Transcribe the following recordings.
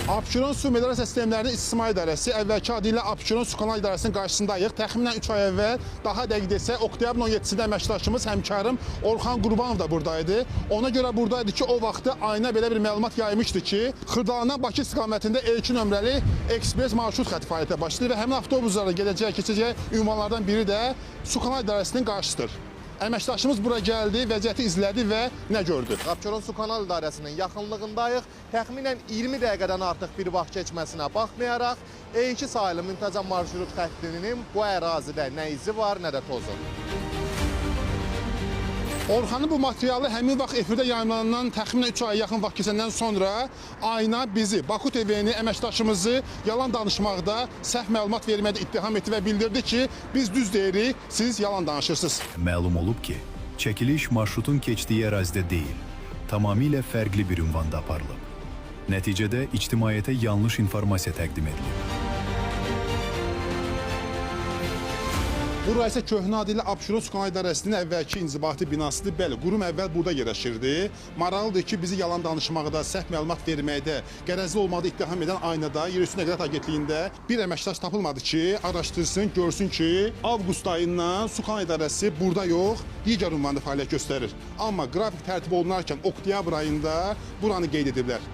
Abşeron Su Meliorasiya Sistemlərinin İstismar İdarəsi əvvəlki adı ilə Abşeron Su Kanal İdarəsinin qarşısındayıq. Təxminən 3 ay əvvəl, daha dəqiq desək, oktyabrın 17-sində əməkdaşımız, həmkarım Orxan Qurbanov da buradaydı. Ona görə buradaydı ki, o vaxtı ayına belə bir məlumat yaymışdı ki, Xırdalandan Bakı istiqamətində E2 nömrəli ekspres marşrut xətti fəaliyyətə başlayır və həmin avtobuslara gedəcək, keçəcək ünvanlardan biri də Su Kanal İdarəsinin qarşısıdır. Əməkdaşımız bura gəldi, vəziyyəti izlədi və nə gördü? Abşeron Su Kanal İdarəsinin yaxınlığındayıq. Təxminən 20 dəqiqədən artıq bir vaxt keçməsinə baxmayaraq, E2 sayılı müntəzəm marşrut xəttinin bu ərazidə nə izi var, nə də tozu. Orxanın bu materialı həmin vaxt efirdə yayımlanan təxminən 3 ay yaxın vaxt keçəndən sonra ayına bizi, Baku TV-ni, əməkdaşımızı yalan danışmaqda, səhv məlumat verməkdə ittiham etdi və bildirdi ki, biz düz deyirik, siz yalan danışırsınız. Məlum olub ki, çəkiliş marşrutun keçdiyi ərazidə deyil, tamamilə fərqli bir ünvanda aparılıb. Nəticədə ictimaiyyətə yanlış informasiya təqdim edilib. Bura isə köhnə adı ilə Abşeron Su Kanal İdarəsinin əvvəlki inzibati binasıdır. Bəli, qurum əvvəl burada yerləşirdi. Maraqlıdır ki, bizi yalan danışmaqda, səhv məlumat verməkdə, qərəzli olmaqda ittiham edən aynada Yerüstü Nəqliyyat Agentliyində bir əməkdaş tapılmadı ki, araşdırsın, görsün ki, avqust ayından Su Kanal İdarəsi burada yox, digər ünvanda fəaliyyət göstərir. Amma qrafik tərtib olunarkən oktyabr ayında buranı qeyd ediblər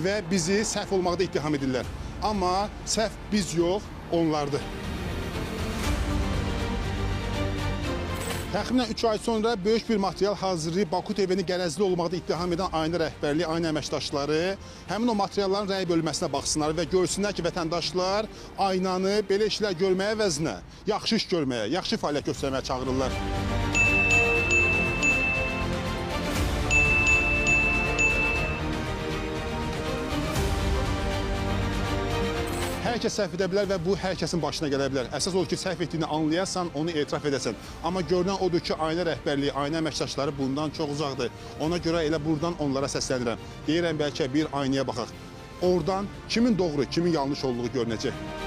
və bizi səhv olmaqda ittiham edirlər. Amma səhv biz yox, onlardır. Təxminən 3 ay sonra böyük bir material hazırlayıb Baku TV-ni qərəzli olmaqda ittiham edən ayna rəhbərliyi, ayna əməkdaşları həmin o materialların rəy bölməsinə baxsınlar və görsünlər ki, vətəndaşlar aynanı belə işlər görməyə əvəzinə yaxşı iş görməyə, yaxşı fəaliyyət göstərməyə çağırırlar. Hər kəs səhv edə bilər və bu hər kəsin başına gələ bilər. Əsas odur ki, səhv etdiyini anlayasan, onu etiraf edəsən. Amma görünən odur ki, ayna rəhbərliyi, ayna əməkdaşları bundan çox uzaqdır. Ona görə elə buradan onlara səslənirəm. Deyirəm, bəlkə bir aynaya baxaq. Oradan kimin doğru, kimin yanlış olduğu görünəcək.